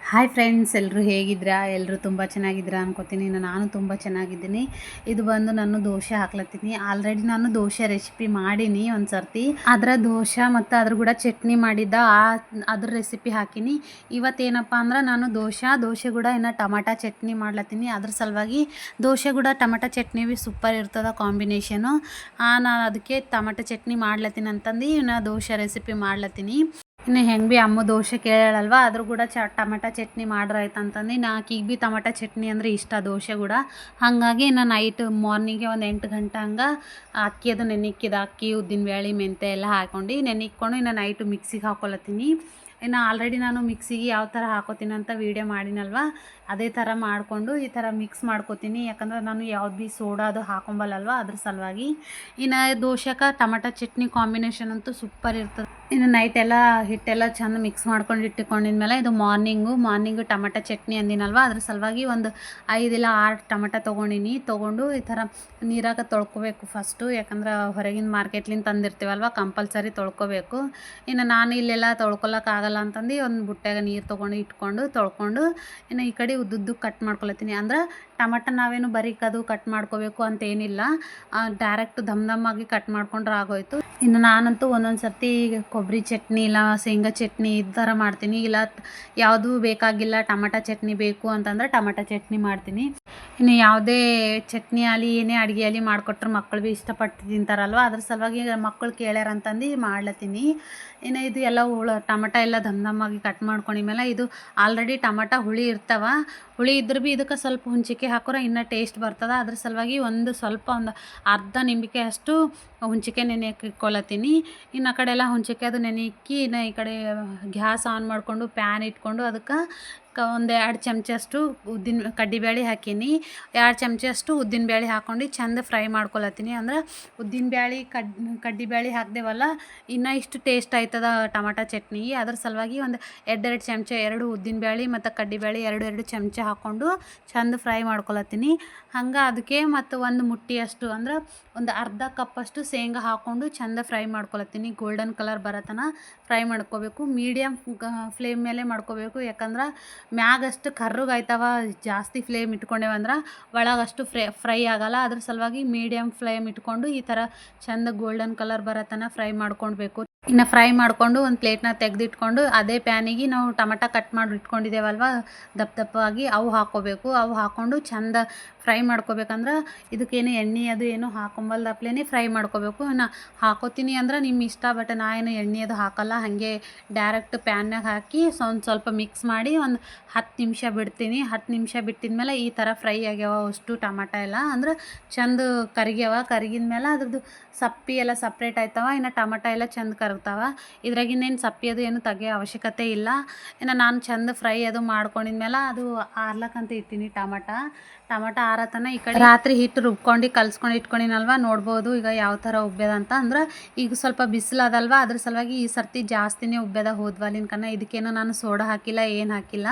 Hi friends, ಎಲ್ಲರೂ ಹೇಗಿದ್ದೀರಾ? ಎಲ್ಲರೂ ತುಂಬ ಚೆನ್ನಾಗಿದ್ದೀರಾ ಅನ್ಕೋತೀನಿ. ನಾನು ತುಂಬ ಚೆನ್ನಾಗಿದ್ದೀನಿ. ಇದು ಬಂದು ನಾನು ದೋಸೆ ಹಾಕ್ಲತ್ತೀನಿ. ಆಲ್ರೆಡಿ ನಾನು ದೋಸೆ ರೆಸಿಪಿ ಮಾಡೀನಿ ಒಂದು ಸರ್ತಿ. ಅದರ ದೋಸೆ ಮತ್ತು ಅದ್ರ ಕೂಡ ಚಟ್ನಿ ಮಾಡಿದ್ದ ಅದ್ರ ರೆಸಿಪಿ ಹಾಕೀನಿ. ಇವತ್ತೇನಪ್ಪ ಅಂದ್ರೆ ನಾನು ದೋಸೆ ಕೂಡ ಇನ್ನು ಟಮಾಟ ಚಟ್ನಿ ಮಾಡ್ಲತ್ತೀನಿ. ಅದ್ರ ಸಲುವಾಗಿ ದೋಸೆ ಕೂಡ ಟಮಾಟ ಚಟ್ನಿ ಭೀ ಸೂಪರ್ ಇರ್ತದೆ ಕಾಂಬಿನೇಷನು. ನಾನು ಅದಕ್ಕೆ ಟಮಾಟ ಚಟ್ನಿ ಮಾಡ್ಲತ್ತೀನಿ ಅಂತಂದು ಇನ್ನು ದೋಸೆ ರೆಸಿಪಿ ಮಾಡ್ಲತ್ತೀನಿ. ಇನ್ನು ಹೆಂಗೆ ಭೀ ಅಮ್ಮ ದೋಸೆ ಕೇಳಲ್ವ, ಅದ್ರ ಕೂಡ ಟಮಾಟ ಚಟ್ನಿ ಮಾಡ್ರಾಯ್ತು ಅಂತಂದು ನಾಕೀಗ ಭೀ ಟಮಾಟ ಚಟ್ನಿ ಅಂದರೆ ಇಷ್ಟ ದೋಸೆ ಕೂಡ. ಹಾಗಾಗಿ ನಾನು ನೈಟ್ ಮಾರ್ನಿಂಗೆ ಒಂದು 8 ಗಂಟೆ ಹಂಗೆ ಅಕ್ಕಿ ಅದು ನೆನಿಕ್ಕಿದ ಅಕ್ಕಿ ಉದ್ದಿನಬೇಳೆ ಮೆಂತ್ಯ ಎಲ್ಲ ಹಾಕ್ಕೊಂಡು ನೆನಿಕ್ಕೊಂಡು ಇನ್ನು ನೈಟು ಮಿಕ್ಸಿಗೆ ಹಾಕ್ಕೊಳತ್ತೀನಿ. ಇನ್ನು ಆಲ್ರೆಡಿ ನಾನು ಮಿಕ್ಸಿಗೆ ಯಾವ ಥರ ಹಾಕೋತೀನಿ ಅಂತ ವೀಡಿಯೋ ಮಾಡಿನಲ್ವ, ಅದೇ ಥರ ಮಾಡಿಕೊಂಡು ಈ ಥರ ಮಿಕ್ಸ್ ಮಾಡ್ಕೋತೀನಿ. ಯಾಕಂದ್ರೆ ನಾನು ಯಾವ್ದು ಭೀ ಸೋಡಾ ಅದು ಹಾಕೊಂಬಲ್ಲಲ್ವ, ಅದ್ರ ಸಲುವಾಗಿ. ಇನ್ನು ದೋಸೆಗೆ ಟಮಾಟ ಚಟ್ನಿ ಕಾಂಬಿನೇಷನ್ ಅಂತೂ ಸೂಪರ್ ಇರ್ತದೆ. ಇನ್ನು ನೈಟ್ ಎಲ್ಲ ಹಿಟ್ಟೆಲ್ಲ ಚೆಂದ ಮಿಕ್ಸ್ ಮಾಡ್ಕೊಂಡು ಇಟ್ಟುಕೊಂಡಿದ್ಮೇಲೆ ಇದು ಮಾರ್ನಿಂಗು ಟಮಾಟ ಚಟ್ನಿ ಅಂದಿನಲ್ವ, ಅದ್ರ ಸಲುವಾಗಿ ಒಂದು 5 ಇಲ್ಲ 6 ಟಮಾಟ ತೊಗೊಂಡು ಈ ಥರ ನೀರಾಗ ತೊಳ್ಕೊಬೇಕು ಫಸ್ಟು. ಯಾಕಂದ್ರೆ ಹೊರಗಿನ ಮಾರ್ಕೆಟ್ಲಿಂದ ತಂದಿರ್ತೀವಲ್ವ, ಕಂಪಲ್ಸರಿ ತೊಳ್ಕೊಬೇಕು. ಇನ್ನು ನಾನು ಇಲ್ಲೆಲ್ಲ ತೊಳ್ಕೊಳಕ್ಕಾಗಲ್ಲ ಅಂತಂದು ಒಂದು ಬುಟ್ಟ್ಯಾಗ ನೀರು ತೊಳ್ಕೊಂಡು ಇನ್ನು ಈ ಕಡೆ ಉದ್ದುದ್ದು ಕಟ್ ಮಾಡ್ಕೊಳತ್ತೀನಿ. ಅಂದ್ರೆ ಟಮಾಟ ನಾವೇನು ಬರೀಕದು ಕಟ್ ಮಾಡ್ಕೋಬೇಕು ಅಂತೇನಿಲ್ಲ, ಡೈರೆಕ್ಟ್ ದಮ್ ಕಟ್ ಮಾಡ್ಕೊಂಡ್ರೆ ಆಗೋಯ್ತು. ಇನ್ನು ನಾನಂತೂ ಒಂದೊಂದು ಸರ್ತಿ ಕೊಬ್ಬರಿ ಚಟ್ನಿ ಇಲ್ಲ ಶೇಂಗಾ ಚಟ್ನಿ ಈ ಥರ ಮಾಡ್ತೀನಿ. ಇಲ್ಲ ಯಾವುದೂ ಬೇಕಾಗಿಲ್ಲ ಟಮಾಟ ಚಟ್ನಿ ಬೇಕು ಅಂತಂದ್ರೆ ಟಮಾಟ ಚಟ್ನಿ ಮಾಡ್ತೀನಿ. ಇನ್ನು ಯಾವುದೇ ಚಟ್ನಿ ಆಗಲಿ ಏನೇ ಅಡುಗೆ ಆಗಲಿ ಮಾಡಿಕೊಟ್ರೆ ಮಕ್ಕಳು ಭೀ ಇಷ್ಟಪಟ್ಟು ತಿಂತಾರಲ್ವ, ಅದ್ರ ಸಲುವಾಗಿ ಮಕ್ಕಳು ಕೇಳ್ಯಾರ ಅಂತಂದು ಮಾಡ್ಲತ್ತೀನಿ. ಇನ್ನು ಇದು ಎಲ್ಲ ಟಮಾಟ ಎಲ್ಲ ದಮ್ಮಾಗಿ ಕಟ್ ಮಾಡ್ಕೊಂಡಿದ್ಮೇಲೆ ಇದು ಆಲ್ರೆಡಿ ಟಮಾಟ ಹುಳಿ ಹುಳಿ ಇದ್ರೆ ಭೀ ಇದಕ್ಕೆ ಸ್ವಲ್ಪ ಹುಂಚಿಕೆ ಹಾಕೋರೆ ಇನ್ನೂ ಟೇಸ್ಟ್ ಬರ್ತದೆ. ಅದ್ರ ಸಲುವಾಗಿ ಒಂದು ಅರ್ಧ ನಿಂಬಿಕೆ ಅಷ್ಟು ಹುಂಚಿಕೆ ನೆನೆಯಕ್ಕೆ ಇಟ್ಕೊಳತ್ತೀನಿ. ಇನ್ನು ಆ ಕಡೆ ಎಲ್ಲ ಹುಂಚಿಕೆ ಅದು ನೆನೆಕ್ಕಿ ಇನ್ನು ಈ ಕಡೆ ಗ್ಯಾಸ್ ಆನ್ ಮಾಡಿಕೊಂಡು ಪ್ಯಾನ್ ಇಟ್ಕೊಂಡು ಅದಕ್ಕೆ ಒಂದು 2 ಚಮಚಷ್ಟು ಕಡ್ಡಿಬೇಳೆ ಹಾಕೀನಿ. 2 ಚಮಚಷ್ಟು ಉದ್ದಿನಬೇಳೆ ಹಾಕ್ಕೊಂಡು ಚೆಂದ ಫ್ರೈ ಮಾಡ್ಕೊಳತ್ತೀನಿ. ಅಂದ್ರೆ ಉದ್ದಿನಬೇಳೆ ಕಡ್ಡಿಬೇಳೆ ಹಾಕ್ದೇವಲ್ಲ, ಇನ್ನೂ ಇಷ್ಟು ಟೇಸ್ಟ್ ಆಯ್ತದ ಟಮಾಟ ಚಟ್ನಿ. ಅದ್ರ ಸಲುವಾಗಿ ಒಂದು 2 ಚಮಚ 2 ಉದ್ದಿನಬೇಳೆ ಮತ್ತು ಕಡ್ಡಿಬೇಳೆ 2 ಚಮಚ ಹಾಕ್ಕೊಂಡು ಚೆಂದ ಫ್ರೈ ಮಾಡ್ಕೊಳತ್ತೀನಿ. ಹಂಗೆ ಅದಕ್ಕೆ ಮತ್ತು ಒಂದು ಮುಟ್ಟಿಯಷ್ಟು ಅಂದ್ರೆ ಒಂದು ಅರ್ಧ ಕಪ್ಪಷ್ಟು ಶೇಂಗಾ ಹಾಕ್ಕೊಂಡು ಚೆಂದ ಫ್ರೈ ಮಾಡ್ಕೊಳತ್ತೀನಿ. ಗೋಲ್ಡನ್ ಕಲರ್ ಬರೋತನ ಫ್ರೈ ಮಾಡ್ಕೋಬೇಕು. ಮೀಡಿಯಮ್ ಫ್ಲೇಮ್ ಮೇಲೆ ಮಾಡ್ಕೋಬೇಕು. ಯಾಕಂದ್ರೆ ಮ್ಯಾಗಷ್ಟು ಕರ್ರಗಾಯ್ತವ, ಜಾಸ್ತಿ ಫ್ಲೇಮ್ ಇಟ್ಕೊಂಡೇವಂದ್ರೆ ಒಳಗಷ್ಟು ಫ್ರೈ ಆಗಲ್ಲ. ಅದ್ರ ಸಲುವಾಗಿ ಮೀಡಿಯಮ್ ಫ್ಲೇಮ್ ಇಟ್ಕೊಂಡು ಈ ಥರ ಚೆಂದ ಗೋಲ್ಡನ್ ಕಲರ್ ಬರೋತನ ಫ್ರೈ ಮಾಡ್ಕೊಳ್ಬೇಕು. ಇನ್ನು ಫ್ರೈ ಮಾಡಿಕೊಂಡು ಒಂದು ಪ್ಲೇಟ್ನ ತೆಗೆದಿಟ್ಕೊಂಡು ಅದೇ ಪ್ಯಾನಿಗೆ ನಾವು ಟಮಾಟ ಕಟ್ ಮಾಡಿ ಇಟ್ಕೊಂಡಿದ್ದೇವಲ್ವ ದಪ್ಪವಾಗಿ, ಅವು ಹಾಕ್ಕೋಬೇಕು. ಅವು ಹಾಕ್ಕೊಂಡು ಚೆಂದ ಫ್ರೈ ಮಾಡ್ಕೋಬೇಕಂದ್ರೆ ಇದಕ್ಕೇನು ಎಣ್ಣೆ ಅದು ಏನು ಹಾಕೊಂಬಲ್ದಪ್ಲೇ ಫ್ರೈ ಮಾಡ್ಕೋಬೇಕು. ಇನ್ನು ಹಾಕೋತೀನಿ ಅಂದ್ರೆ ನಿಮ್ಮ ಇಷ್ಟ, ಬಟ್ ನಾ ಏನು ಎಣ್ಣೆ ಅದು ಹಾಕಲ್ಲ, ಹಾಗೆ ಡೈರೆಕ್ಟ್ ಪ್ಯಾನ್ನಾಗ ಹಾಕಿ ಸ್ವಲ್ಪ ಮಿಕ್ಸ್ ಮಾಡಿ ಒಂದು 10 ನಿಮಿಷ ಬಿಡ್ತೀನಿ. 10 ನಿಮಿಷ ಬಿಟ್ಟಿದ್ಮೇಲೆ ಈ ಥರ ಫ್ರೈ ಆಗ್ಯಾವ ಅಷ್ಟು ಟಮಾಟ ಎಲ್ಲ, ಅಂದ್ರೆ ಚೆಂದ ಕರಗಿದ ಮೇಲೆ ಅದ್ರದ್ದು ಸಪ್ಪಿ ಎಲ್ಲ ಸಪ್ರೇಟ್ ಆಯ್ತವ. ಇನ್ನು ಟಮಾಟ ಎಲ್ಲ ಚೆಂದ ಕರಗ್ತಾವ. ಇದ್ರಾಗಿನ್ನೇನು ಸಪ್ಪಿ ಅದು ಏನು ತೆಗಿಯೋ ಅವಶ್ಯಕತೆ ಇಲ್ಲ. ಇನ್ನು ನಾನು ಚೆಂದ ಫ್ರೈ ಅದು ಮಾಡ್ಕೊಂಡಿದ್ಮೇಲೆ ಅದು ಆರ್ಲಕ್ಕಂತ ಇಟ್ಟಿನಿ. ಟಮಾಟ ಆರತನ ಈ ಕಡೆ ರಾತ್ರಿ ಹಿಟ್ಟು ರುಬ್ಕೊಂಡು ಕಲ್ಸ್ಕೊಂಡು ಇಟ್ಕೊಂಡಿನಲ್ವ, ನೋಡ್ಬೋದು ಈಗ ಯಾವ ಥರ ಉಬ್ಬ್ಯದಂತ. ಅಂದ್ರೆ ಈಗ ಸ್ವಲ್ಪ ಬಿಸಿಲು ಅದಲ್ವ, ಅದ್ರ ಸಲುವಾಗಿ ಈ ಸರ್ತಿ ಜಾಸ್ತಿನೇ ಉಬ್ಬ್ಯದ. ಹೋದ್ವಾಲಿನ್ಕನ್ನ ಇದಕ್ಕೇನು ನಾನು ಸೋಡಾ ಹಾಕಿಲ್ಲ, ಏನು ಹಾಕಿಲ್ಲ.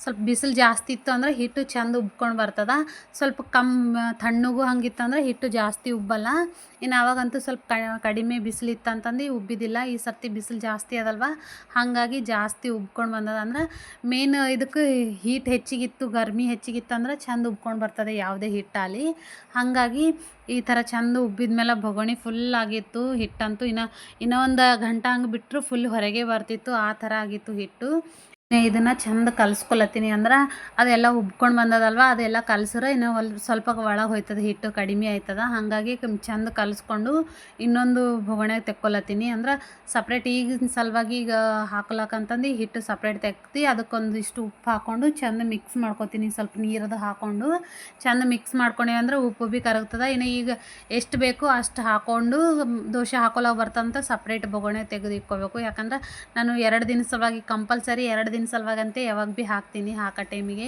ಸ್ವಲ್ಪ ಬಿಸಿಲು ಜಾಸ್ತಿ ಇತ್ತು ಅಂದರೆ ಹಿಟ್ಟು ಚೆಂದ ಉಬ್ಕೊಂಡು ಬರ್ತದೆ. ಸ್ವಲ್ಪ ತಣ್ಣಗೂ ಹಂಗಿತ್ತು ಅಂದರೆ ಹಿಟ್ಟು ಜಾಸ್ತಿ ಉಬ್ಬಲ್ಲ. ಇನ್ನು ಆವಾಗಂತೂ ಸ್ವಲ್ಪ ಕಡಿಮೆ ಬಿಸಿಲಿತ್ತು ಅಂತಂದು ಉಬ್ಬಿದಿಲ್ಲ. ಈ ಸರ್ತಿ ಬಿಸಿಲು ಜಾಸ್ತಿ ಅದಲ್ವ, ಹಾಗಾಗಿ ಜಾಸ್ತಿ ಉಬ್ಕೊಂಡು ಬಂದದ. ಅಂದ್ರೆ ಮೇನ್ ಇದಕ್ಕೆ ಹೀಟ್ ಹೆಚ್ಚಿಗಿತ್ತು, ಗರ್ಮಿ ಹೆಚ್ಚಿಗಿತ್ತು ಅಂದ್ರೆ ಚೆಂದ ಉಬ್ಕೊಂಡು ಬರ್ತದೆ ಯಾವುದೇ ಹಿಟ್ಟಾಗಲಿ. ಹಾಗಾಗಿ ಈ ಥರ ಚೆಂದ ಉಬ್ಬಿದ್ಮೇಲೆ ಬೊಗಣಿ ಫುಲ್ ಆಗಿತ್ತು ಹಿಟ್ಟಂತೂ. ಇನ್ನೂ ಒಂದು ಗಂಟೆ ಹಂಗೆ ಬಿಟ್ಟರು ಫುಲ್ ಹೊರಗೆ ಬರ್ತಿತ್ತು, ಆ ಥರ ಆಗಿತ್ತು ಹಿಟ್ಟು. ಇದನ್ನು ಚೆಂದ ಕಲಿಸ್ಕೊಳತ್ತೀನಿ. ಅಂದ್ರೆ ಅದೆಲ್ಲ ಉಬ್ಕೊಂಡು ಬಂದದಲ್ವ, ಅದೆಲ್ಲ ಕಲಸ್ರೆ ಇನ್ನೂ ಸ್ವಲ್ಪ ಒಳಗೆ ಹೋಯ್ತದೆ, ಹಿಟ್ಟು ಕಡಿಮೆ ಆಯ್ತದ. ಹಾಗಾಗಿ ಚೆಂದ ಕಲಿಸ್ಕೊಂಡು ಇನ್ನೊಂದು ಬೊಗಣೆಗೆ ತೆಕ್ಕೊಳತ್ತೀನಿ. ಅಂದ್ರೆ ಸಪ್ರೇಟ್ ಈಗಿನ ಸಲುವಾಗಿ ಈಗ ಹಾಕ್ಲಕ್ಕಂತಂದು ಹಿಟ್ಟು ಸಪ್ರೇಟ್ ತೆಗ್ದು ಅದಕ್ಕೊಂದಿಷ್ಟು ಉಪ್ಪು ಹಾಕ್ಕೊಂಡು ಚೆಂದ ಮಿಕ್ಸ್ ಮಾಡ್ಕೊತೀನಿ. ಸ್ವಲ್ಪ ನೀರದು ಹಾಕ್ಕೊಂಡು ಚೆಂದ ಮಿಕ್ಸ್ ಮಾಡ್ಕೊಂಡೇವಿ ಅಂದ್ರೆ ಉಪ್ಪು ಭೀ ಕರಗ್ತದೆ. ಇನ್ನು ಈಗ ಎಷ್ಟು ಬೇಕೋ ಅಷ್ಟು ಹಾಕ್ಕೊಂಡು ದೋಸೆ ಹಾಕೊಳ್ಳೋಕೆ ಬರ್ತಂತ ಸಪ್ರೇಟ್ ಬೊಗಣೆ ತೆಗೆದು ಇಟ್ಕೋಬೇಕು. ಯಾಕಂದ್ರೆ ನಾನು 2 ದಿನ ಸಲುವಾಗಿ ಕಂಪಲ್ಸರಿ 2 ದಿನ ಸಲುವಾಗಂತೆ ಯಾವಾಗ ಭೀ ಹಾಕ್ತೀನಿ. ಹಾಕೋ ಟೈಮಿಗೆ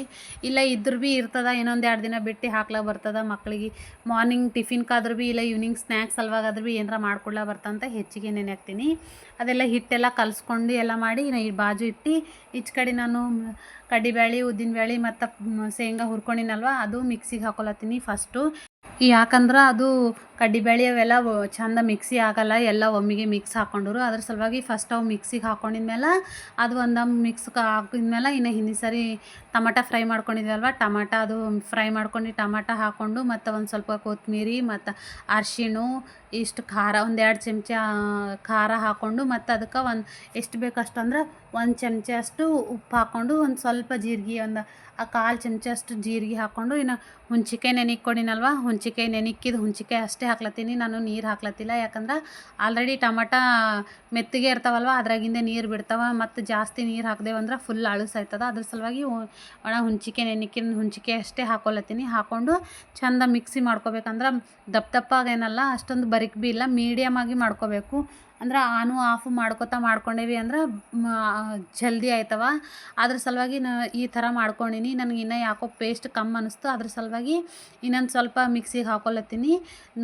ಇಲ್ಲ ಇದ್ರ ಭೀ ಇರ್ತದೆ, ಇನ್ನೊಂದು 2 ದಿನ ಬಿಟ್ಟು ಹಾಕ್ಲಾಕ ಬರ್ತದೆ. ಮಕ್ಕಳಿಗೆ ಮಾರ್ನಿಂಗ್ ಟಿಫಿನ್ಗಾದ್ರೂ ಭೀ ಇಲ್ಲ ಈವ್ನಿಂಗ್ ಸ್ನ್ಯಾಕ್ಸ್ ಸಲುವಾಗಾದ್ರೂ ಭೀ ಏನಾರ ಮಾಡ್ಕೊಳ್ಳ ಬರ್ತಂತ ಹೆಚ್ಚಿಗೆ ನೆನೆ ಹಾಕ್ತೀನಿ. ಅದೆಲ್ಲ ಹಿಟ್ಟೆಲ್ಲ ಕಲಿಸ್ಕೊಂಡು ಎಲ್ಲ ಮಾಡಿ ಈ ಬಾಜು ಇಟ್ಟು ಈಚೆ ಕಡೆ ನಾನು ಕಡ್ಡಿಬೇಳೆ ಉದ್ದಿನಬೇಳೆ ಮತ್ತು ಶೇಂಗಾ ಹುರ್ಕೊಂಡಿನಲ್ವ ಅದು ಮಿಕ್ಸಿಗೆ ಹಾಕೊಳತ್ತೀನಿ ಫಸ್ಟು. ಯಾಕಂದ್ರೆ ಅದು ಕಡ್ಡಿಬೇಳೆ ಅವೆಲ್ಲ ಚಂದ ಮಿಕ್ಸಿ ಆಗಲ್ಲ, ಎಲ್ಲ ಒಮ್ಮೆಗೆ ಮಿಕ್ಸ್ ಹಾಕ್ಕೊಂಡ್ರು. ಅದ್ರ ಸಲುವಾಗಿ ಫಸ್ಟ್ ಅವು ಮಿಕ್ಸಿಗೆ ಹಾಕ್ಕೊಂಡಿದ್ಮೇಲೆ ಅದು ಒಂದು ಮಿಕ್ಸ್ಗೆ ಹಾಕಿದ್ಮೇಲೆ ಇನ್ನು ಹಿಂದಿನ ಸರಿ ಟಮಾಟ ಫ್ರೈ ಮಾಡ್ಕೊಂಡಿದ್ವಲ್ವ, ಟಮಾಟ ಅದು ಫ್ರೈ ಮಾಡ್ಕೊಂಡು ಟಮಾಟ ಹಾಕ್ಕೊಂಡು ಮತ್ತು ಒಂದು ಸ್ವಲ್ಪ ಕೊತ್ತಂಬರಿ ಮತ್ತು ಅರಿಶಿಣ, ಇಷ್ಟು ಖಾರ, ಒಂದು 2 ಚಮಚ ಖಾರ ಹಾಕ್ಕೊಂಡು ಮತ್ತು ಅದಕ್ಕೆ ಒಂದು ಎಷ್ಟು ಬೇಕಷ್ಟು ಅಂದ್ರೆ 1 ಚಮಚ ಅಷ್ಟು ಉಪ್ಪು ಹಾಕ್ಕೊಂಡು ಒಂದು ಸ್ವಲ್ಪ ಜೀರಿಗೆ, ಒಂದು 1/4 ಚಮಚ ಅಷ್ಟು ಜೀರಿಗೆ ಹಾಕ್ಕೊಂಡು ಇನ್ನು ಹುಂಚಿಕಾಯಿ ನೆನಿಕ್ಕೊಂಡಿನಲ್ವ, ಹುಂಚಿಕಾಯಿ ನೆನಿಕ್ಕಿದ್ದು ಹುಂಚಿಕಾಯಿ ಅಷ್ಟೇ ಹಾಕ್ಲತ್ತೀನಿ, ನಾನು ನೀರು ಹಾಕ್ಲತ್ತಿಲ್ಲ. ಯಾಕಂದ್ರೆ ಆಲ್ರೆಡಿ ಟಮಾಟ ಮೆತ್ತಗೆ ಇರ್ತಾವಲ್ವ, ಅದ್ರಾಗಿಂದ ನೀರು ಬಿಡ್ತಾವೆ. ಮತ್ತು ಜಾಸ್ತಿ ನೀರು ಹಾಕ್ದೇವಂದ್ರೆ ಫುಲ್ ಅಳಸಾಯ್ತದ. ಅದ್ರ ಸಲುವಾಗಿ ಒಣ ಹುಂಚಿಕಾಯಿ ನೆನಿಕ್ಕಿನ ಹುಂಚಿಕಾಯಿ ಅಷ್ಟೇ ಹಾಕ್ಕೊಳತ್ತೀನಿ. ಹಾಕ್ಕೊಂಡು ಚಂದ ಮಿಕ್ಸಿ ಮಾಡ್ಕೋಬೇಕಂದ್ರೆ ದಪ್ಪಗೇನಲ್ಲ, ಅಷ್ಟೊಂದು ಬರಿಕ್ ಭೀ ಇಲ್ಲ, ಮೀಡಿಯಮ್ ಆಗಿ ಮಾಡ್ಕೋಬೇಕು. ಅಂದ್ರೆ ಆನು ಆಫ್ ಮಾಡ್ಕೊಂಡೇವಿ ಅಂದ್ರೆ ಜಲ್ದಿ ಆಯ್ತವ. ಅದ್ರ ಸಲುವಾಗಿ ಈ ಥರ ಮಾಡ್ಕೊಂಡೀನಿ. ನನಗೆ ಇನ್ನೂ ಯಾಕೋ ಪೇಸ್ಟ್ ಕಮ್ಮಿ ಅನ್ನಿಸ್ತು, ಅದ್ರ ಸಲುವಾಗಿ ಇನ್ನೊಂದು ಸ್ವಲ್ಪ ಮಿಕ್ಸಿಗೆ ಹಾಕ್ಕೊಳತ್ತೀನಿ.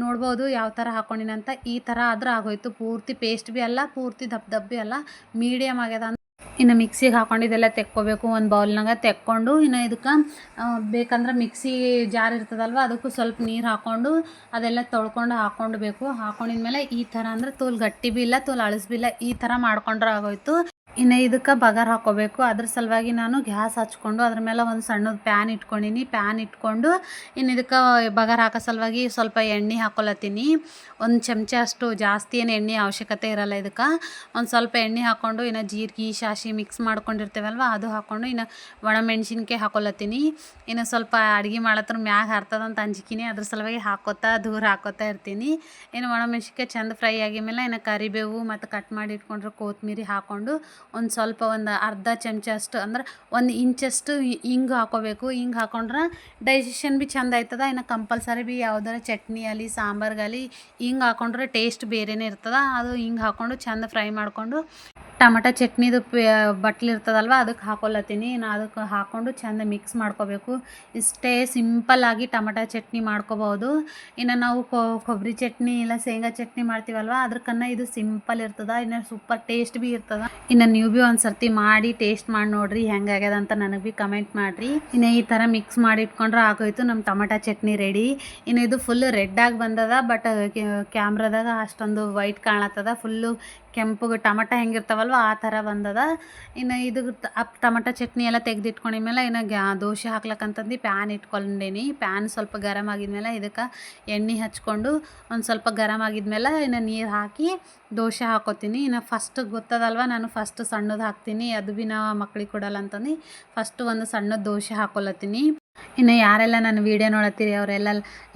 ನೋಡ್ಬೋದು ಯಾವ ಥರ ಹಾಕ್ಕೊಂಡಿನಿ ಅಂತ. ಈ ಥರ ಆದ್ರೆ ಆಗೋಯ್ತು. ಪೂರ್ತಿ ಪೇಸ್ಟ್ ಭೀ ಅಲ್ಲ, ಪೂರ್ತಿ ದಪ್ಪ ಭೀ ಅಲ್ಲ, ಮೀಡಿಯಮ್ ಆಗ್ಯದ. ಇನ್ನು ಮಿಕ್ಸಿಗೆ ಹಾಕ್ಕೊಂಡಿದ್ದೆಲ್ಲ ತೆಕ್ಕೋಬೇಕು. ಒಂದು ಬೌಲ್ನಾಗ ತೆಕ್ಕೊಂಡು ಇನ್ನು ಇದಕ್ಕೆ ಬೇಕಂದ್ರೆ ಮಿಕ್ಸಿ ಜಾರ್ ಇರ್ತದಲ್ವ, ಅದಕ್ಕೂ ಸ್ವಲ್ಪ ನೀರು ಹಾಕ್ಕೊಂಡು ಅದೆಲ್ಲ ತೊಳ್ಕೊಂಡು ಹಾಕ್ಕೊಳ್ಬೇಕು. ಹಾಕ್ಕೊಂಡಿದ್ಮೇಲೆ ಈ ಥರ ಅಂದ್ರೆ ತೋಲ್ ಗಟ್ಟಿ ಭೀ ಇಲ್ಲ, ತೋಲ್ ಅಳಸ್ ಭೀ ಇಲ್ಲ, ಈ ಥರ ಮಾಡ್ಕೊಂಡ್ರೆ ಆಗೋಯ್ತು. ಇನ್ನು ಇದಕ್ಕೆ ಬಗಾರ್ ಹಾಕ್ಕೋಬೇಕು. ಅದ್ರ ಸಲುವಾಗಿ ನಾನು ಗ್ಯಾಸ್ ಹಚ್ಕೊಂಡು ಅದ್ರ ಮೇಲೆ ಒಂದು ಸಣ್ಣದು ಪ್ಯಾನ್ ಇಟ್ಕೊಂಡಿನಿ. ಪ್ಯಾನ್ ಇಟ್ಕೊಂಡು ಇನ್ನು ಇದಕ್ಕೆ ಬಗಾರ್ ಹಾಕೋ ಸಲುವಾಗಿ ಸ್ವಲ್ಪ ಎಣ್ಣೆ ಹಾಕ್ಕೊಳತ್ತೀನಿ. 1 ಚಮಚ ಅಷ್ಟು, ಜಾಸ್ತಿ ಏನು ಎಣ್ಣೆ ಅವಶ್ಯಕತೆ ಇರಲ್ಲ ಇದಕ್ಕೆ. ಒಂದು ಸ್ವಲ್ಪ ಎಣ್ಣೆ ಹಾಕ್ಕೊಂಡು ಇನ್ನು ಜೀರಿಗೆ ಸಾಸಿವೆ ಮಿಕ್ಸ್ ಮಾಡ್ಕೊಂಡಿರ್ತೇವಲ್ವ, ಅದು ಹಾಕ್ಕೊಂಡು ಇನ್ನು ಒಣಮೆಣ್ಸಿನ್ಕಾಯಿ ಹಾಕ್ಕೊಳತ್ತೀನಿ. ಇನ್ನು ಸ್ವಲ್ಪ ಅಡುಗೆ ಮಾಡತ್ರ ಮ್ಯಾಗ ಹಾರ್ತದಂತ ಅಂಜಿಕಿನಿ, ಅದ್ರ ಸಲುವಾಗಿ ದೂರ ಹಾಕೋತಾ ಇರ್ತೀನಿ. ಇನ್ನು ಒಣಮೆಣ್ಸಿನ್ಕಾಯಿ ಚಂದ ಫ್ರೈ ಆಗಿದ್ಮೇಲೆ ಇನ್ನು ಕರಿಬೇವು ಮತ್ತು ಕಟ್ ಮಾಡಿ ಇಟ್ಕೊಂಡ್ರೆ ಕೊತ್ತಂಬರಿ ಹಾಕ್ಕೊಂಡು ಒಂದು ಸ್ವಲ್ಪ ಒಂದು ಅರ್ಧ ಚಮಚ ಅಷ್ಟು ಅಂದ್ರೆ 1 ಇಂಚಷ್ಟು ಹಿಂಗೆ ಹಾಕ್ಕೋಬೇಕು. ಹಿಂಗೆ ಹಾಕ್ಕೊಂಡ್ರೆ ಡೈಜೆಷನ್ ಭೀ ಚಂದ ಆಯ್ತದ. ಇನ್ನು ಕಂಪಲ್ಸರಿ ಭೀ ಯಾವ್ದಾರ ಚಟ್ನಿ ಆಗಲಿ ಸಾಂಬಾರ್ಗಾಗಲಿ ಹಿಂಗೆ ಹಾಕ್ಕೊಂಡ್ರೆ ಟೇಸ್ಟ್ ಬೇರೆನೇ ಇರ್ತದ. ಅದು ಹಿಂಗೆ ಹಾಕ್ಕೊಂಡು ಚಂದ ಫ್ರೈ ಮಾಡಿಕೊಂಡು ಟಮಾಟ ಚಟ್ನಿದು ಬಟ್ಲು ಇರ್ತದಲ್ವ, ಅದಕ್ಕೆ ಹಾಕ್ಕೊಳತ್ತೀನಿ. ಅದಕ್ಕೆ ಹಾಕ್ಕೊಂಡು ಚಂದ ಮಿಕ್ಸ್ ಮಾಡ್ಕೋಬೇಕು. ಇಷ್ಟೇ ಸಿಂಪಲ್ಲಾಗಿ ಟಮಾಟ ಚಟ್ನಿ ಮಾಡ್ಕೋಬೋದು. ಇನ್ನು ನಾವು ಕೊಬ್ಬರಿ ಚಟ್ನಿ ಇಲ್ಲ ಶೇಂಗಾ ಚಟ್ನಿ ಮಾಡ್ತೀವಲ್ವ, ಅದ್ರಕನ್ನ ಇದು ಸಿಂಪಲ್ ಇರ್ತದ. ಇನ್ನು ಸೂಪರ್ ಟೇಸ್ಟ್ ಭೀ ಇರ್ತದ. ಇನ್ನು ನೀವು ಭೀ ಒಂದು ಸರ್ತಿ ಮಾಡಿ ಟೇಸ್ಟ್ ಮಾಡಿ ನೋಡ್ರಿ ಹೆಂಗಾಗ್ಯದ ಅಂತ ನನಗೆ ಭೀ ಕಮೆಂಟ್ ಮಾಡಿರಿ. ಇನ್ನು ಈ ಥರ ಮಿಕ್ಸ್ ಮಾಡಿ ಇಟ್ಕೊಂಡ್ರೆ ಆಗೋಯ್ತು ನಮ್ಮ ಟಮಾಟ ಚಟ್ನಿ ರೆಡಿ. ಇನ್ನು ಇದು ಫುಲ್ ರೆಡ್ಡಾಗಿ ಬಂದದ, ಬಟ್ ಕ್ಯಾಮ್ರಾದಾಗ ಅಷ್ಟೊಂದು ವೈಟ್ ಕಾಣತ್ತದ. ಫುಲ್ಲು ಕೆಂಪುಗೆ ಟಮಾಟ ಹೆಂಗಿರ್ತಾವಲ್ವ ಆ ಥರ ಬಂದದ. ಇನ್ನು ಇದು ಟಮಾಟ ಚಟ್ನಿ ಎಲ್ಲ ತೆಗೆದಿಟ್ಕೊಂಡಿದ್ಮೇಲೆ ಇನ್ನು ದೋಸೆ ಹಾಕ್ಲಕ್ಕಂತಂದು ಪ್ಯಾನ್ ಇಟ್ಕೊಂಡೇನಿ. ಪ್ಯಾನ್ ಸ್ವಲ್ಪ ಗರಮ್ ಆಗಿದ್ಮೇಲೆ ಇದಕ್ಕೆ ಎಣ್ಣೆ ಹಚ್ಕೊಂಡು ಒಂದು ಸ್ವಲ್ಪ ಗರಮ್ ಆಗಿದ್ಮೇಲೆ ಇನ್ನು ನೀರು ಹಾಕಿ ದೋಸೆ ಹಾಕೋತೀನಿ. ಇನ್ನು ಫಸ್ಟ್ ಗೊತ್ತದಲ್ವ, ನಾನು ಫಸ್ಟ್ ಸಣ್ಣದು ಹಾಕ್ತೀನಿ, ಅದು ಭೀ ನಾವು ಮಕ್ಳಿಗೆ ಕೊಡಲ್ಲ ಅಂತಂದು ಫಸ್ಟು ಒಂದು ಸಣ್ಣದು ದೋಸೆ ಹಾಕ್ಕೊಳತ್ತೀನಿ. ಇನ್ನು ಯಾರೆಲ್ಲ ನನ್ನ ವೀಡಿಯೋ ನೋಡತ್ತೀರಿ ಅವರೆಲ್ಲ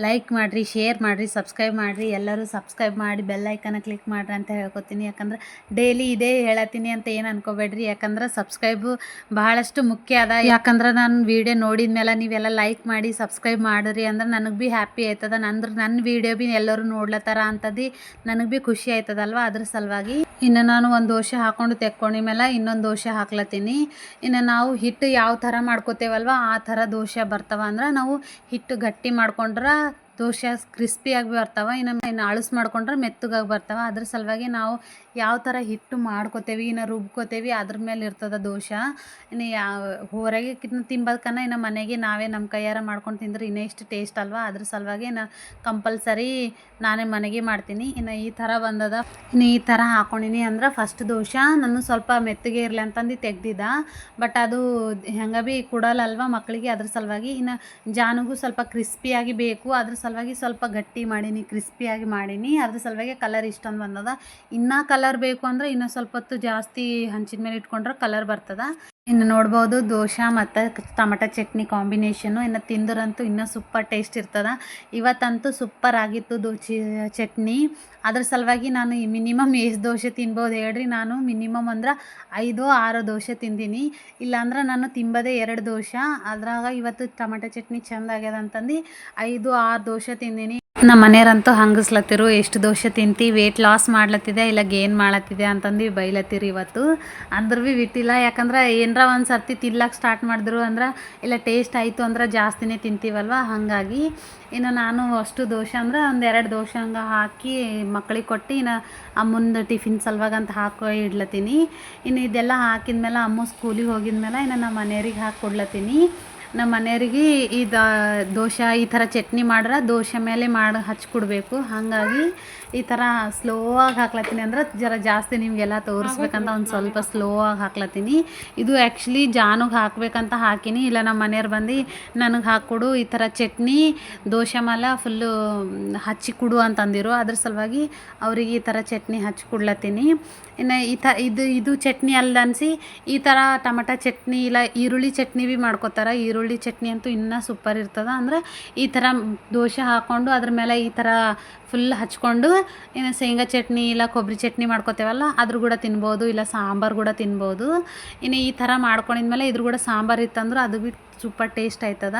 ಲೈಕ್ ಮಾಡಿರಿ, ಶೇರ್ ಮಾಡಿರಿ, ಸಬ್ಸ್ಕ್ರೈಬ್ ಮಾಡಿರಿ. ಎಲ್ಲರೂ ಸಬ್ಸ್ಕ್ರೈಬ್ ಮಾಡಿ ಬೆಲ್ ಐಕನ್ನ ಕ್ಲಿಕ್ ಮಾಡಿರಿ ಅಂತ ಹೇಳ್ಕೊತೀನಿ. ಯಾಕಂದ್ರೆ ಡೈಲಿ ಇದೇ ಹೇಳತ್ತೀನಿ ಅಂತ ಏನು ಅನ್ಕೋಬೇಡ್ರಿ. ಯಾಕಂದ್ರೆ ಸಬ್ಸ್ಕ್ರೈಬು ಬಹಳಷ್ಟು ಮುಖ್ಯ ಅದ. ಯಾಕಂದ್ರೆ ನಾನು ವೀಡಿಯೋ ನೋಡಿದ ಮೇಲೆ ನೀವೆಲ್ಲ ಲೈಕ್ ಮಾಡಿ ಸಬ್ಸ್ಕ್ರೈಬ್ ಮಾಡಿರಿ ಅಂದ್ರೆ ನನಗೆ ಭೀ ಹ್ಯಾಪಿ ಆಯ್ತದ. ನನ್ನ ವೀಡಿಯೋ ಭೀ ಎಲ್ಲರೂ ನೋಡ್ಲತ್ತಾರ ಅಂತದ್ದು ನನಗೆ ಭೀ ಖುಷಿ ಆಯ್ತದಲ್ವ, ಅದ್ರ ಸಲುವಾಗಿ. ಇನ್ನು ನಾನು ಒಂದು ದೋಸೆ ಹಾಕ್ಕೊಂಡು ತೆಕ್ಕೊಂಡಿದ್ಮೇಲೆ ಇನ್ನೊಂದು ದೋಸೆ ಹಾಕ್ಲತ್ತೀನಿ. ಇನ್ನು ನಾವು ಹಿಟ್ಟು ಯಾವ ಥರ ಮಾಡ್ಕೋತೇವಲ್ವ ಆ ಥರ ದೋಸೆ ಬರ್ತಾವ. ಅಂದ್ರೆ ನಾವು ಹಿಟ್ಟು ಗಟ್ಟಿ ಮಾಡ್ಕೊಂಡ್ರೆ ದೋಸೆ ಕ್ರಿಸ್ಪಿಯಾಗಿ ಬರ್ತಾವೆ, ಇನ್ನು ಅಳಸು ಮಾಡ್ಕೊಂಡ್ರೆ ಮೆತ್ತಗಾಗಿ ಬರ್ತಾವೆ. ಅದ್ರ ಸಲುವಾಗಿ ನಾವು ಯಾವ ಥರ ಹಿಟ್ಟು ಮಾಡ್ಕೋತೇವಿ, ಇನ್ನು ರುಬ್ಕೋತೇವಿ ಅದ್ರ ಮೇಲೆ ಇರ್ತದೆ ದೋಸೆ. ಇನ್ನು ಹೊರಗೆ ತಿಂಬೋದಕ್ಕನ್ನ ಇನ್ನು ಮನೆಗೆ ನಾವೇ ನಮ್ಮ ಕೈಯಾರ ಮಾಡ್ಕೊಂಡು ತಿಂದ್ರೆ ಇನ್ನೂ ಇಷ್ಟು ಟೇಸ್ಟ್ ಅಲ್ವಾ. ಅದ್ರ ಸಲುವಾಗಿ ಕಂಪಲ್ಸರಿ ನಾನೇ ಮನೆಗೆ ಮಾಡ್ತೀನಿ. ಇನ್ನು ಈ ಥರ ಬಂದದ. ಇನ್ನು ಈ ಥರ ಹಾಕ್ಕೊಂಡಿನಿ ಅಂದ್ರೆ ಫಸ್ಟ್ ದೋಸೆ ನಾನು ಸ್ವಲ್ಪ ಮೆತ್ತಗೆ ಇರಲಿ ಅಂತಂದು ತೆಗ್ದಿದ್ದ, ಬಟ್ ಅದು ಹೆಂಗೆ ಭೀ ಕೊಡಲ್ಲಲ್ವ ಮಕ್ಕಳಿಗೆ. ಅದ್ರ ಸಲುವಾಗಿ ಇನ್ನು ಜಾನಿಗೂ ಸ್ವಲ್ಪ ಕ್ರಿಸ್ಪಿಯಾಗಿ ಬೇಕು, ಅದ್ರ ಸಲುವಾಗಿ ಸ್ವಲ್ಪ ಗಟ್ಟಿ ಮಾಡೀನಿ, ಕ್ರಿಸ್ಪಿಯಾಗಿ ಮಾಡೀನಿ. ಅದ್ರ ಸಲುವಾಗಿ ಕಲರ್ ಇಷ್ಟೊಂದು ಬಂದದ. ಇನ್ನೂ ಕಲರ್ ಬೇಕು ಅಂದರೆ ಇನ್ನೂ ಸ್ವಲ್ಪ ಹೊತ್ತು ಜಾಸ್ತಿ ಹಂಚಿನ ಮೇಲೆ ಇಟ್ಕೊಂಡ್ರೆ ಕಲರ್ ಬರ್ತದ. ಇನ್ನು ನೋಡ್ಬೋದು ದೋಸೆ ಮತ್ತು ಟಮಾಟ ಚಟ್ನಿ ಕಾಂಬಿನೇಷನ್ನು. ಇನ್ನು ತಿಂದ್ರಂತೂ ಇನ್ನೂ ಸೂಪರ್ ಟೇಸ್ಟ್ ಇರ್ತದೆ. ಇವತ್ತಂತೂ ಸೂಪರ್ ಆಗಿತ್ತು ಚಟ್ನಿ. ಅದ್ರ ಸಲುವಾಗಿ ನಾನು ಮಿನಿಮಮ್ ಎಷ್ಟು ದೋಸೆ ತಿನ್ಬೋದು ಹೇಳ್ರಿ. ನಾನು ಮಿನಿಮಮ್ ಅಂದ್ರೆ 5-6 ದೋಸೆ ತಿಂದೀನಿ. ಇಲ್ಲಾಂದ್ರೆ ನಾನು ತಿಂಬೋದೇ 2 ದೋಸೆ. ಅದ್ರಾಗ ಇವತ್ತು ಟಮಾಟ ಚಟ್ನಿ ಚೆಂದ ಆಗ್ಯದ ಅಂತಂದು 5-6 ದೋಸೆ ತಿಂದೀನಿ. ನಮ್ಮ ಮನೆಯವ್ರಂತೂ ಹಂಗಸ್ಲತ್ತಿರು, ಎಷ್ಟು ದೋಸೆ ತಿಂತಿ, ವೆಯ್ಟ್ ಲಾಸ್ ಮಾಡ್ಲತ್ತಿದೆ ಇಲ್ಲ ಗೇನ್ ಮಾಡ್ಲತ್ತಿದೆ ಅಂತಂದು ಬೈಲತ್ತಿರು ಇವತ್ತು. ಅಂದ್ರೂ ಭೀ ಬಿಟ್ಟಿಲ್ಲ. ಯಾಕಂದ್ರೆ ಏನರ ಒಂದು ಸರ್ತಿ ತಿನ್ಲಕ್ಕೆ ಸ್ಟಾರ್ಟ್ ಮಾಡಿದ್ರು ಅಂದ್ರೆ ಇಲ್ಲ ಟೇಸ್ಟ್ ಆಯಿತು ಅಂದ್ರೆ ಜಾಸ್ತಿನೇ ತಿಂತೀವಲ್ವ, ಹಾಗಾಗಿ ಇನ್ನು ನಾನು ಅಷ್ಟು ದೋಸೆ ಅಂದ್ರೆ 1-2 ದೋಸೆ ಹಂಗೆ ಹಾಕಿ ಮಕ್ಳಿಗೆ ಕೊಟ್ಟು ಇನ್ನು ಅಮ್ಮಂದು ಟಿಫಿನ್ ಸಲುವಾಗಂತ ಹಾಕೋ ಇಡ್ಲತ್ತೀನಿ. ಇನ್ನು ಇದೆಲ್ಲ ಹಾಕಿದ್ಮೇಲೆ ಅಮ್ಮ ಸ್ಕೂಲಿಗೆ ಹೋಗಿದ್ಮೇಲೆ ಇನ್ನು ನಮ್ಮ ಮನೆಯವ್ರಿಗೆ ಹಾಕಿ ಕೊಡ್ಲತ್ತೀನಿ. ನಮ್ಮ ಮನೆಯವ್ರಿಗೆ ದೋಸೆ ಈ ಥರ ಚಟ್ನಿ ಮಾಡ್ರೆ ದೋಸೆ ಮೇಲೆ ಮಾಡಿ ಹಚ್ಕೊಡ್ಬೇಕು. ಹಾಗಾಗಿ ಈ ಥರ ಸ್ಲೋ ಆಗಿ ಹಾಕ್ಲತ್ತೀನಿ, ಅಂದ್ರೆ ಜಾಸ್ತಿ ನಿಮಗೆಲ್ಲ ತೋರಿಸ್ಬೇಕಂತ ಒಂದು ಸ್ವಲ್ಪ ಸ್ಲೋ ಆಗಿ ಹಾಕ್ಲತ್ತೀನಿ. ಇದು ಆ್ಯಕ್ಚುಲಿ ಜಾನುಗೆ ಹಾಕ್ಬೇಕಂತ ಹಾಕಿನಿ, ಇಲ್ಲ ನಮ್ಮ ಮನೆಯವ್ರು ಬಂದು ನನಗೆ ಹಾಕ್ಕೊಡು ಈ ಥರ ಚಟ್ನಿ ದೋಸೆ ಮೇಲೆ ಫುಲ್ಲು ಹಚ್ಚಿ ಕೊಡು ಅಂತಂದಿರು. ಅದ್ರ ಸಲುವಾಗಿ ಅವ್ರಿಗೆ ಈ ಥರ ಚಟ್ನಿ ಹಚ್ಚಿ ಕೊಡ್ಲತ್ತೀನಿ. ಇನ್ನು ಇದು ಚಟ್ನಿ ಅಲ್ಲ ಅನಿಸಿ ಈ ಥರ ಟೊಮೆಟೊ ಚಟ್ನಿ ಇಲ್ಲ ಈರುಳ್ಳಿ ಚಟ್ನಿ ಭೀ ಮಾಡ್ಕೊತಾರೆ. ಈರುಳ್ಳಿ ಚಟ್ನಿ ಅಂತೂ ಇನ್ನೂ ಸೂಪರ್ ಇರ್ತದೆ. ಅಂದ್ರೆ ಈ ಥರ ದೋಸೆ ಹಾಕ್ಕೊಂಡು ಅದ್ರ ಮೇಲೆ ಈ ಥರ ಫುಲ್ ಹಚ್ಕೊಂಡು ಇನ್ನು ಶೇಂಗಾ ಚಟ್ನಿ ಇಲ್ಲ ಕೊಬ್ಬರಿ ಚಟ್ನಿ ಮಾಡ್ಕೊತೇವಲ್ಲ ಅದ್ರ ಕೂಡ ತಿನ್ಬೋದು, ಇಲ್ಲ ಸಾಂಬಾರು ಕೂಡ ತಿನ್ಬೋದು. ಇನ್ನು ಈ ಥರ ಮಾಡ್ಕೊಂಡಿದ್ಮೇಲೆ ಇದ್ರ ಕೂಡ ಸಾಂಬಾರು ಇತ್ತಂದ್ರೆ ಅದು ಭೀ ಸೂಪರ್ ಟೇಸ್ಟ್ ಆಯ್ತದ.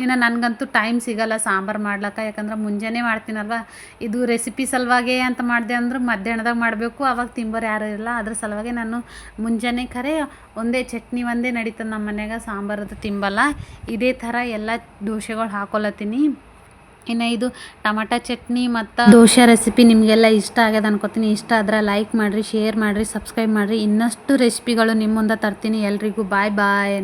ಇನ್ನು ನನಗಂತೂ ಟೈಮ್ ಸಿಗೋಲ್ಲ ಸಾಂಬಾರು ಮಾಡ್ಲಿಕ್ಕೆ, ಯಾಕಂದ್ರೆ ಮುಂಜಾನೆ ಮಾಡ್ತೀನಲ್ವ. ಇದು ರೆಸಿಪಿ ಸಲುವಾಗೇ ಅಂತ ಮಾಡಿದೆ ಅಂದ್ರೆ ಮಧ್ಯಾಹ್ನದಾಗ ಮಾಡಬೇಕು, ಅವಾಗ ತಿಂಬೋರು ಯಾರು ಇರಲ್ಲ. ಅದ್ರ ಸಲುವಾಗಿ ನಾನು ಮುಂಜಾನೆ ಖರೆ ಒಂದೇ ಚಟ್ನಿ ಒಂದೇ ನಡೀತದೆ ನಮ್ಮ ಮನ್ಯಾಗ, ಸಾಂಬಾರದು ತಿಂಬಲ್ಲ. ಇದೇ ಥರ ಎಲ್ಲ ದೋಸೆಗಳು ಹಾಕೊಳತ್ತೀನಿ. ಇನ್ನು ಇದು ಟೊಮೆಟೊ ಚಟ್ನಿ ಮತ್ತು ದೋಸೆ ರೆಸಿಪಿ ನಿಮಗೆಲ್ಲ ಇಷ್ಟ ಆಗ್ಯದ ಅನ್ಕೋತೀನಿ. ಇಷ್ಟ ಆದ್ರೆ ಲೈಕ್ ಮಾಡಿರಿ, ಶೇರ್ ಮಾಡಿರಿ, ಸಬ್ಸ್ಕ್ರೈಬ್ ಮಾಡಿರಿ. ಇನ್ನಷ್ಟು ರೆಸಿಪಿಗಳು ನಿಮ್ಮ ಮುಂದೆ ತರ್ತೀನಿ. ಎಲ್ರಿಗೂ ಬಾಯ್ ಬಾಯ್.